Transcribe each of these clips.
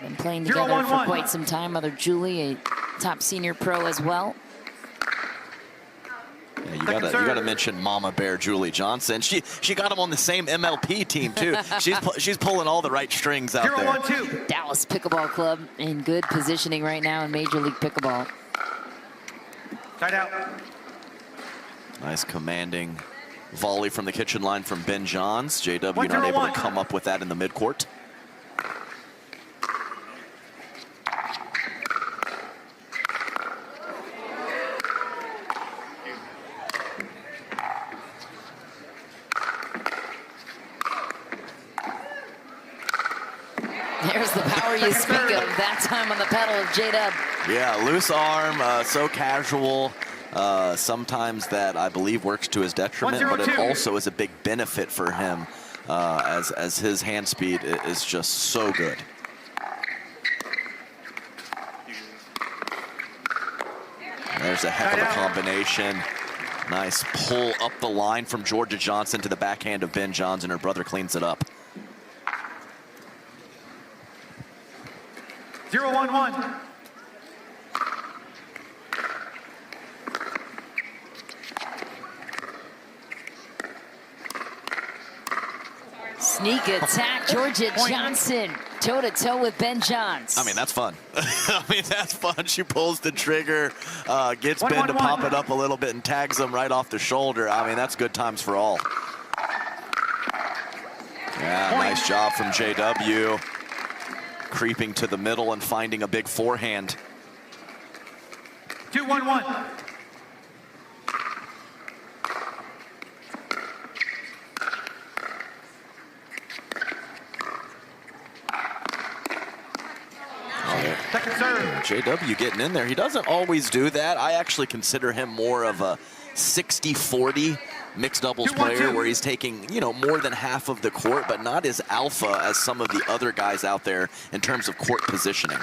Been playing together for quite some time. Mother Julie, a top senior pro as well. Yeah, you gotta mention Mama Bear Julie Johnson. She got him on the same MLP team too. she's pulling all the right strings out there. Dallas Pickleball Club in good positioning right now in Major League Pickleball. Side out. Nice commanding volley from the kitchen line from Ben Johns. JW not able to come up with that in the midcourt. There's the power you speak of, that time on the pedal of J-Dub. Yeah, loose arm, so casual. Sometimes that, I believe, works to his detriment, but it also is a big benefit for him as his hand speed is just so good. There's a heck of a combination. Nice pull up the line from Jorja Johnson to the backhand of Ben Johns, and her brother cleans it up. 0-1-1. Sneak attack, Jorja Johnson, toe-to-toe with Ben Johns. I mean, that's fun. I mean, that's fun. She pulls the trigger, gets Ben to pop it up a little bit and tags him right off the shoulder. I mean, that's good times for all. Yeah, nice job from JW. Creeping to the middle and finding a big forehand. 2-1-1. Second serve. JW getting in there. He doesn't always do that. I actually consider him more of a 60-40 mixed doubles player where he's taking, you know, more than half of the court, but not as alpha as some of the other guys out there in terms of court positioning.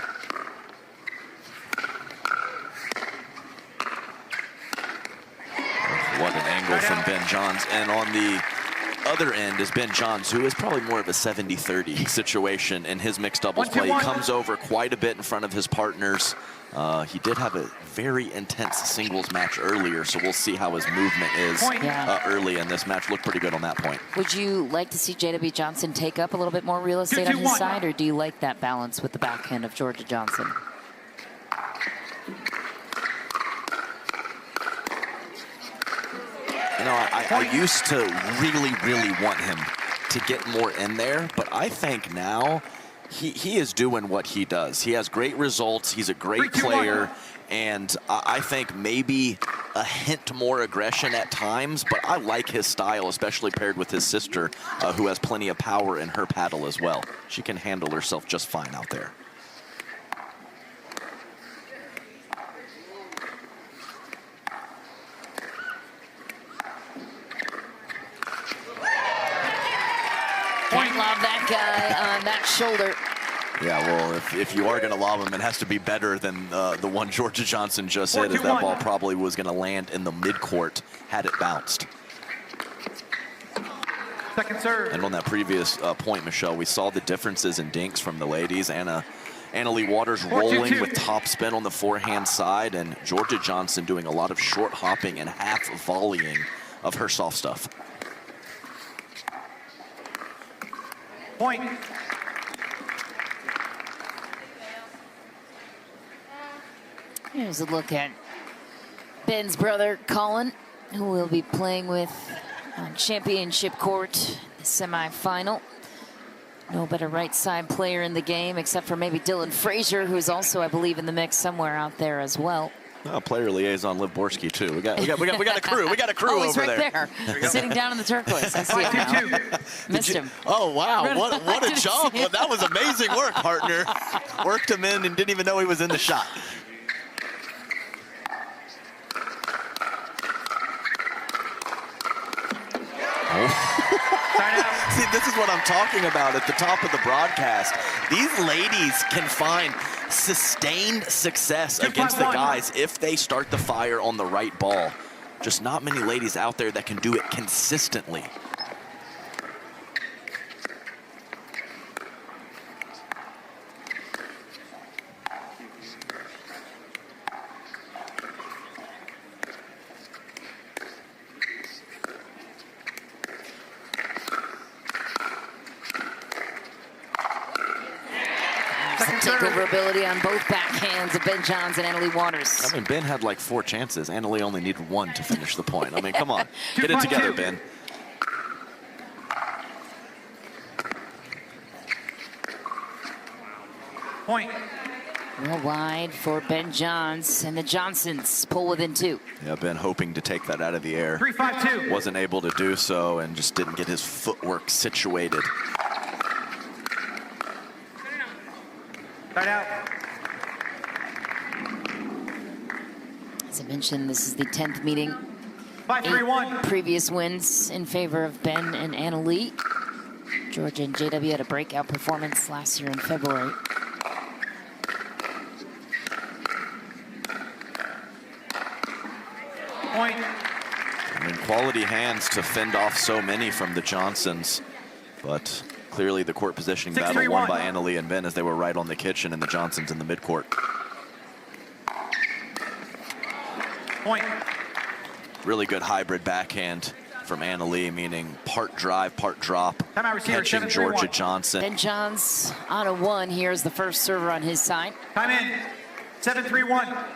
What an angle from Ben Johns. And on the other end is Ben Johns, who is probably more of a 70-30 situation in his mixed doubles play. He comes over quite a bit in front of his partners. He did have a very intense singles match earlier, so we'll see how his movement is early in this match. Looked pretty good on that point. Would you like to see JW Johnson take up a little bit more real estate on his side, or do you like that balance with the backhand of Jorja Johnson? You know, I used to really want him to get more in there, but I think now he is doing what he does. He has great results. He's a great player, and I think maybe a hint more aggression at times, but I like his style, especially paired with his sister, who has plenty of power in her paddle as well. She can handle herself just fine out there. Can't lob that guy on that shoulder. Yeah, well, if you are going to lob him, it has to be better than the one Jorja Johnson just hit, as that ball probably was going to land in the midcourt had it bounced. Second serve. And on that previous point, Michelle, we saw the differences in dinks from the ladies. Anna Leigh Waters rolling with top spin on the forehand side, and Jorja Johnson doing a lot of short hopping and half volleying of her soft stuff. Point. Here's a look at Ben's brother, Colin, who will be playing with on championship court, the semifinal. No better right side player in the game, except for maybe Dylan Frazier, who's also, I believe, in the mix somewhere out there as well. Player liaison Liv Borski too. We got a crew. We got a crew he's over right there, sitting down in the turquoise. I see it now. Missed him. Oh wow! What a job! That was amazing work, partner. Worked him in and didn't even know he was in the shot. See, this is what I'm talking about at the top of the broadcast. These ladies can find sustained success against the guys if they start the fire on the right ball. Just not many ladies out there that can do it consistently. Some takeover ability on both backhands of Ben Johns and Anna Leigh Waters. I mean, Ben had like 4 chances. Anna Leigh only needed 1 to finish the point. I mean, come on. Get it together, Ben. Point. Well wide for Ben Johns, and the Johnsons pull within 2. Yeah, Ben hoping to take that out of the air. 3-5-2. Wasn't able to do so and just didn't get his footwork situated. Right out. As I mentioned, this is the 10th meeting. 5-3-1. Previous wins in favor of Ben and Anna Leigh. Jorja and JW had a breakout performance last year in February. Point. I mean, quality hands to fend off so many from the Johnsons, but clearly the court positioning battle won by Anna Leigh and Ben as they were right on the kitchen and the Johnsons in the midcourt. Point. Really good hybrid backhand from Anna Leigh, meaning part drive, part drop, Timeout receiver, catching 7-3-1. Jorja Johnson. Ben Johns on a 1 here is the first server on his side. Time in. 7-3-1.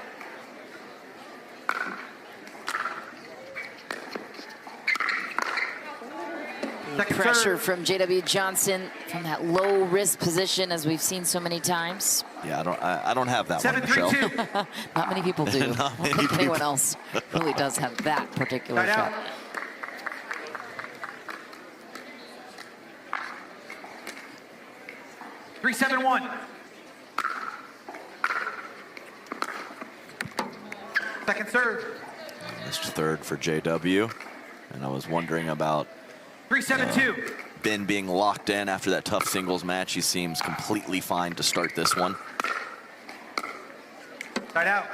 Second Pressure serve. from JW Johnson from that low risk position, as we've seen so many times. Yeah, I don't have that one, Michelle. 7-3-2. Not many people do. Not I don't many think anyone people. else really does have that particular Right out. shot. Three, 7-1. Second serve. Missed third for JW, and I was wondering about 3-7-2. Ben being locked in after that tough singles match. He seems completely fine to start this one. Right out.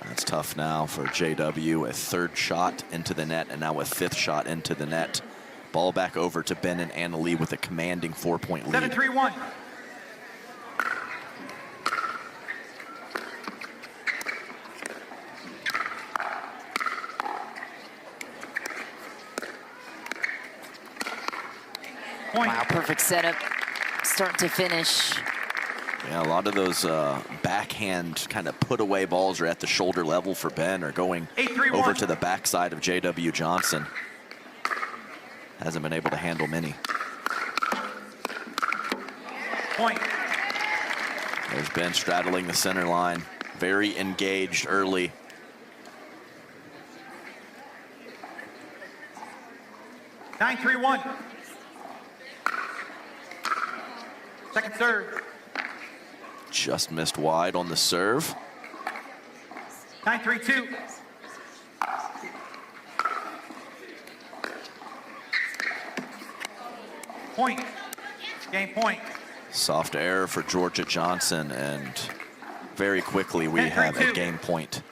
That's tough now for JW. A 3rd shot into the net, and now a 5th shot into the net. Ball back over to Ben and Anna Leigh with a commanding 4-point lead. 7-3-1. Point. Wow, perfect setup, start to finish. Yeah, a lot of those backhand kind of put away balls are at the shoulder level for Ben, or going 8-3-1. over to the backside of JW Johnson. Hasn't been able to handle many. Point. There's Ben straddling the center line. Very engaged early. 9-3-1. Second serve. Just missed wide on the serve. 9-3-2. Point. Game point. Soft error for Jorja Johnson, and very quickly we have a game point.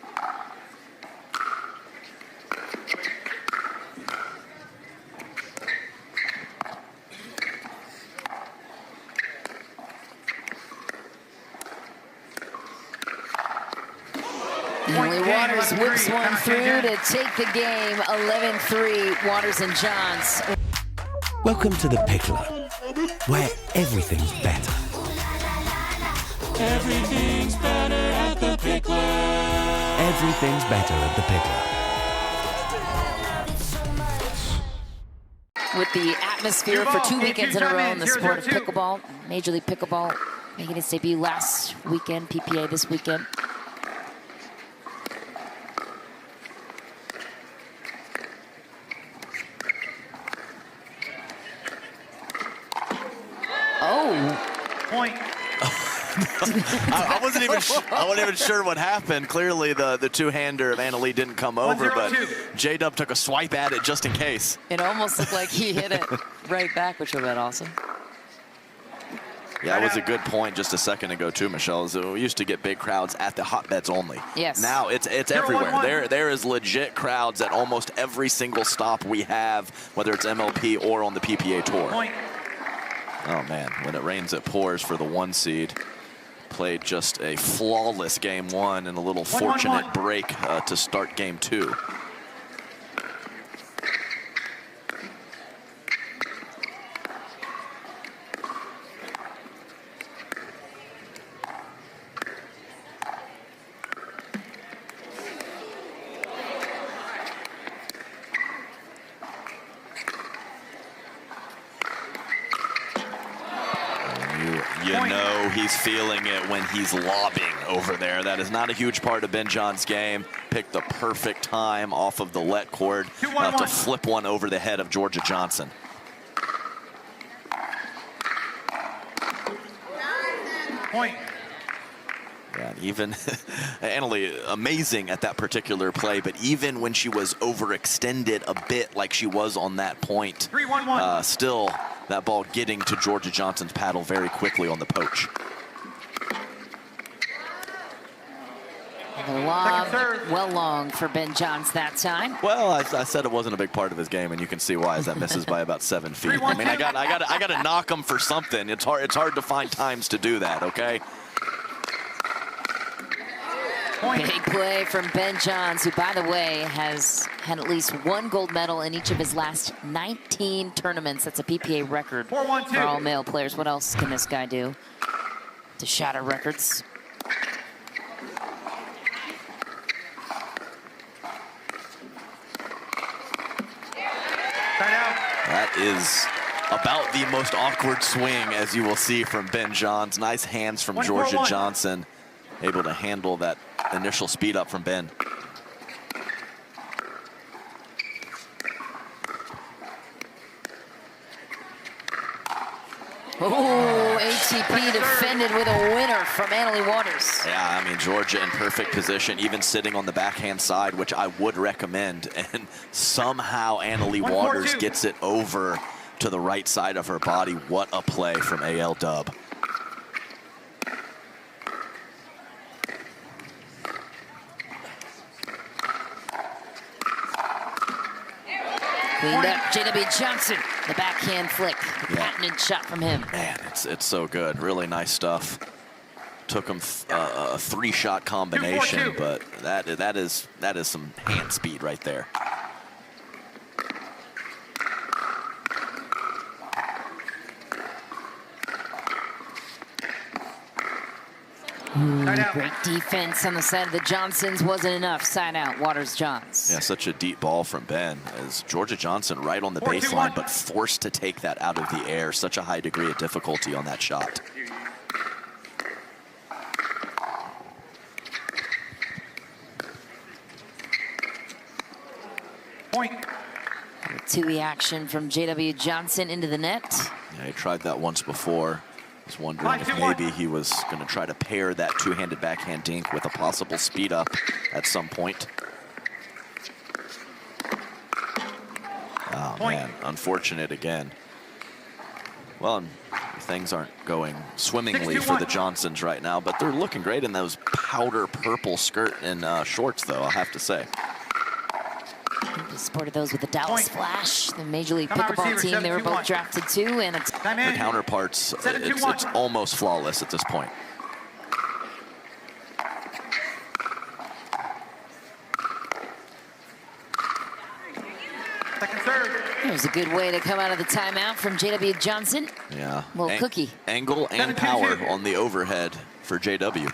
Leigh Waters whips one through to take the game. 11-3, Waters and Johns. Welcome to the Picklr, where everything's better. Everything's better at the Picklr. Everything's better at the Picklr. With the atmosphere for 2 weekends in a row in the sport of pickleball, Major League Pickleball making its debut last weekend, PPA this weekend. Oh, Point. I wasn't even sure what happened. Clearly, the two-hander of Anna Leigh didn't come over, but 1-0-2. J-Dub took a swipe at it just in case. it almost looked like he hit it right back, which would have been awesome. Yeah, it was a good point just a second ago too, Michelle. So we used to get big crowds at the hotbeds only. Yes. Now it's everywhere. There is legit crowds at almost every single stop we have, whether it's MLP or on the PPA tour. Point. Oh man, when it rains, it pours for the 1 seed. Played just a flawless game 1 and a little 1-1-1. fortunate break to start game 2. You know he's feeling it when he's lobbing over there. That is not a huge part of Ben John's game. Picked the perfect time off of the let cord to flip one over the head of Jorja Johnson. Point. Yeah, even Annalie, amazing at that particular play, but even when she was overextended a bit like she was on that point, still that ball getting to Jorja Johnson's paddle very quickly on the poach. The lob, well long for Ben Johns that time. Well, I said it wasn't a big part of his game, and you can see why, as that misses by about 7 feet. I mean, I got to knock him for something. It's hard to find times to do that. Okay. Big play from Ben Johns, who, by the way, has had at least 1 gold medal in each of his last 19 tournaments. That's a PPA record for all male players. What else can this guy do to shatter records? That is about the most awkward swing, as you will see from Ben Johns. Nice hands from Jorja Johnson, able to handle that initial speed up from Ben. Oh, ATP defended with a winner from Annalie Waters. Yeah, I mean, Jorja in perfect position, even sitting on the backhand side, which I would recommend. And somehow Annalie Waters gets it over to the right side of her body. What a play from AL Dub. Cleaned up JW Johnson, the backhand flick, the patented shot from him. Man, it's so good. Really nice stuff. Took him a 3-shot combination, but that is some hand speed right there. Great defense on the side of the Johnsons. Wasn't enough. Side out, Waters Johns. Yeah, such a deep ball from Ben, as Jorja Johnson right on the baseline, but forced to take that out of the air. Such a high degree of difficulty on that shot. Point. Two-way action from JW Johnson into the net. Yeah, he tried that once before. I was wondering if maybe he was going to try to pair that two-handed backhand dink with a possible speed up at some point. Oh, man, unfortunate again. Well, things aren't going swimmingly for the Johnsons right now, but they're looking great in those powder purple skirt and shorts, though, I'll have to say. He sported those with the Dallas Flash, the Major League Pickleball team. They were both drafted too, and it's the counterparts. It's almost flawless at this point. Second serve. It was a good way to come out of the timeout from JW Johnson. Yeah. Little cookie. Angle and power on the overhead for JW.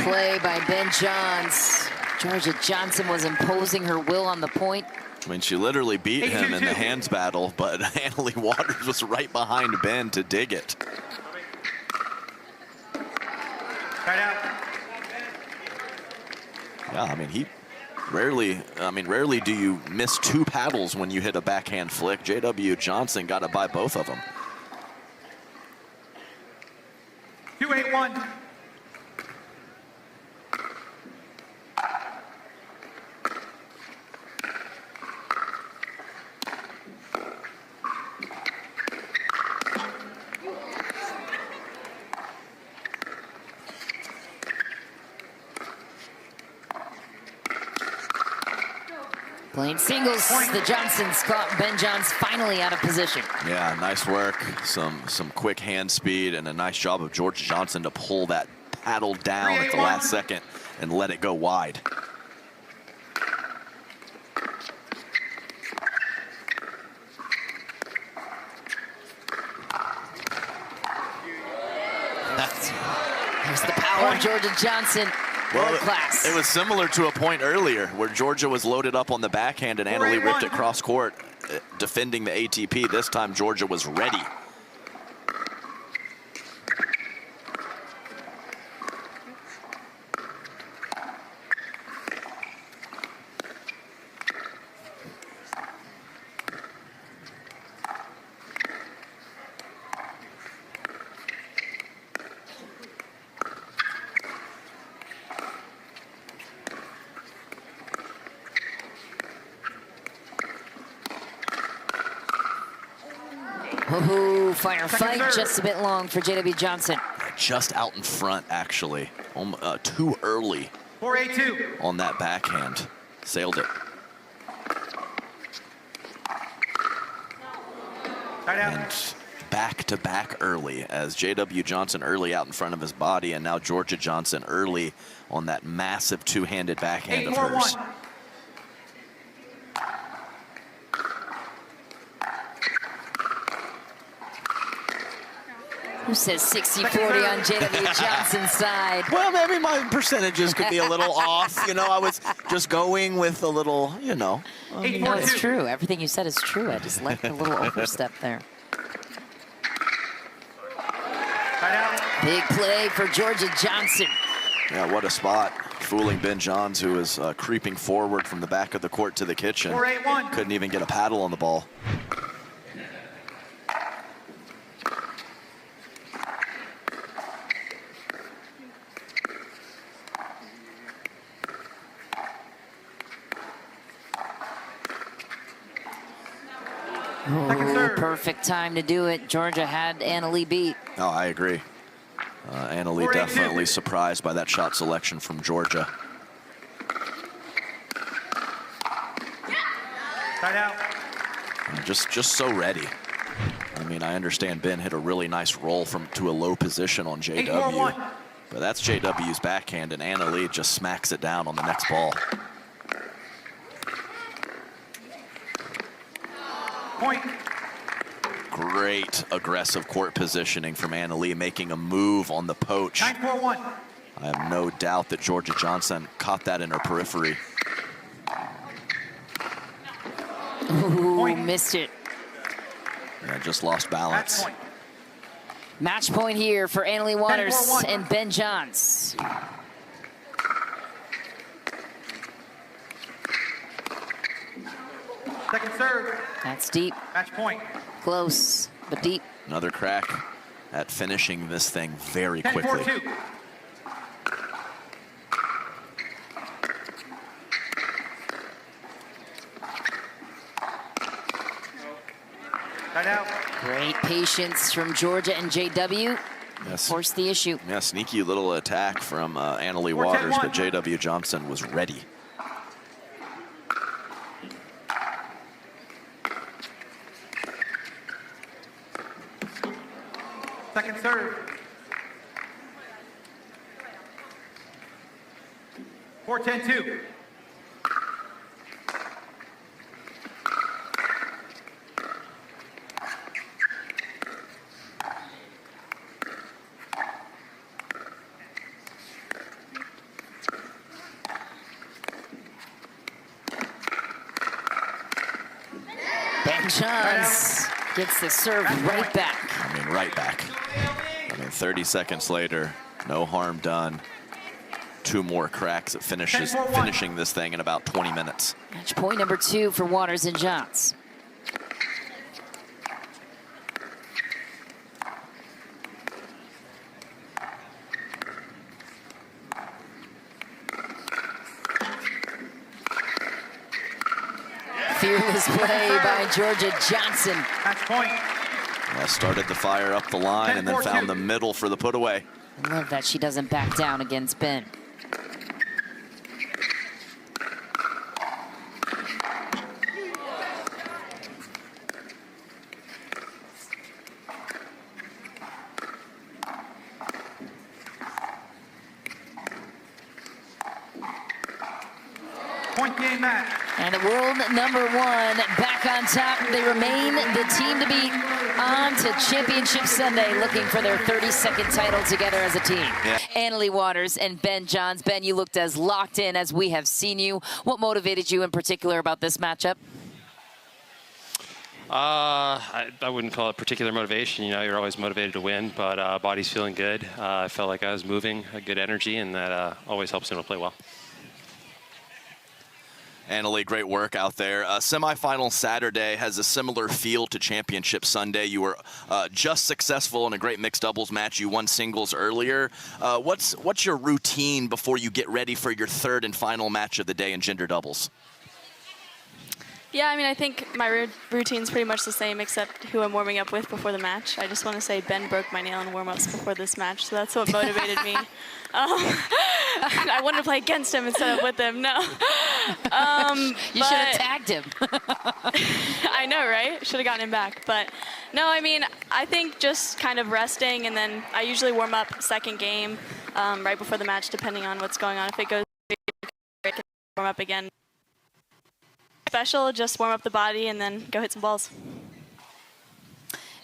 Play by Ben Johns. Jorja Johnson was imposing her will on the point. I mean, she literally beat him in the hands battle, but Annalie Waters was right behind Ben to dig it. Right out. Yeah, I mean, rarely do you miss 2 paddles when you hit a backhand flick. JW Johnson got it by both of them. 2-8-1. Playing singles, the Johnsons caught Ben Johns finally out of position. Yeah, nice work. Some quick hand speed and a nice job of Jorja Johnson to pull that paddle down at the last second and let it go wide. There's the power of Jorja Johnson. World class. It was similar to a point earlier where Jorja was loaded up on the backhand and Anna Leigh ripped it cross court, defending the ATP. This time Jorja was ready. Oh, fire fight just a bit long for JW Johnson. Just out in front, actually. Too early 4-8-2. on that backhand. Sailed it. Tied out. And back-to-back early, as JW Johnson early out in front of his body, and now Jorja Johnson early on that massive two-handed backhand of hers. 8-4-1. Who says 60-40 on JW Johnson's side? Well, maybe my percentages could be a little off. You know, I was just going with a little, you know. No, it's true. Everything you said is true. I just let a little overstep there. Tied out. Big play for Jorja Johnson. Yeah, what a spot. Fooling Ben Johns, who was creeping forward from the back of the court to the kitchen. 4-8-1. Couldn't even get a paddle on the ball. Oh, perfect time to do it. Jorja had Anna Leigh beat. Oh, I agree. Anna Leigh 4-8-2. definitely surprised by that shot selection from Jorja. Tied out. Just so ready. I mean, I understand Ben hit a really nice roll to a low position on JW, 8-4-1. but that's JW's backhand, and Anna Leigh just smacks it down on the next ball. Point. Great aggressive court positioning from Anna Leigh, making a move on the poach. 9-4-1. I have no doubt that Jorja Johnson caught that in her periphery. Ooh, missed it. Yeah, just lost Match balance. point. Match point here for Anna Leigh Waters 10-4-1. and Ben Johns. Second serve. That's deep. Match point. Close, but deep. Another crack at finishing this thing very quickly. 10-4-2. Tied out. Great patience from Jorja and JW. Yes. Forced the issue. Yeah, sneaky little attack from Anna Leigh Waters, but JW Johnson was ready. Second serve. 4-10-2. Ben Johns gets the serve right back. I mean, right back. I mean, 30 seconds later, no harm done. Two more cracks at finishing this thing in about 20 minutes. Match point number 2 for Waters and Johns. Fearless play by Jorja Johnson. Match point. Well, started the fire up the line and then 10-4-2. found the middle for the put away. I love that she doesn't back down against Ben. Point game match. And the world number 1 back on top. They remain the team to beat. On to Championship Sunday, looking for their 32nd title together as a team. Yeah. Annalie Waters and Ben Johns. Ben, you looked as locked in as we have seen you. What motivated you in particular about this matchup? I wouldn't call it particular motivation. You know, you're always motivated to win, but body's feeling good. I felt like I was moving, a good energy, and that always helps them to play well. Annalie, great work out there. Semifinal Saturday has a similar feel to Championship Sunday. You were just successful in a great mixed doubles match. You won singles earlier. What's your routine before you get ready for your third and final match of the day in gender doubles? Yeah, I mean, I think my routine's pretty much the same, except who I'm warming up with before the match. I just want to say Ben broke my nail in warm-ups before this match, so that's what motivated me. I wanted to play against him instead of with him. No. You should have tagged him. I know, right? Should have gotten him back. But no, I mean, I think just kind of resting, and then I usually warm up second game right before the match, depending on what's going on. If it goes, I can warm up again. Special, just warm up the body and then go hit some balls.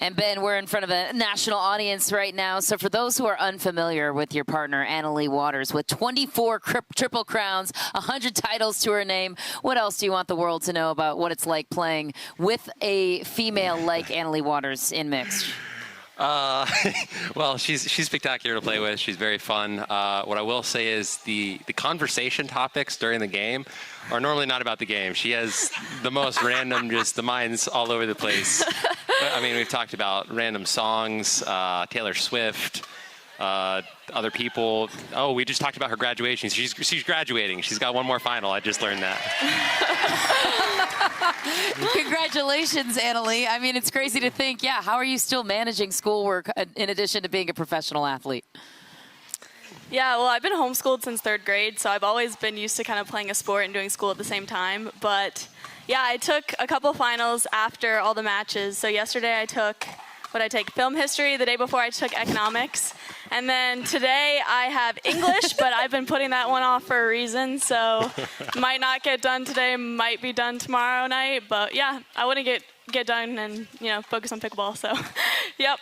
And Ben, we're in front of a national audience right now. So for those who are unfamiliar with your partner, Annalie Waters, with 24 Triple Crowns, 100 titles to her name, what else do you want the world to know about what it's like playing with a female like Annalie Waters in mixed? Well, she's spectacular to play with. She's very fun. What I will say is the conversation topics during the game are normally not about the game. She has the most random, just the mind's all over the place. I mean, we've talked about random songs, Taylor Swift, other people. Oh, we just talked about her graduation. She's graduating. She's got one more final. I just learned that. Congratulations, Annalie. I mean, it's crazy to think, yeah, how are you still managing schoolwork in addition to being a professional athlete? Yeah, well, I've been homeschooled since 3rd grade, so I've always been used to kind of playing a sport and doing school at the same time. But yeah, I took a couple finals after all the matches. So yesterday I took, film history. The day before I took economics. And then today I have English, but I've been putting that one off for a reason. So might not get done today, might be done tomorrow night. But yeah, I want to get done and, you know, focus on pickleball. So, yep.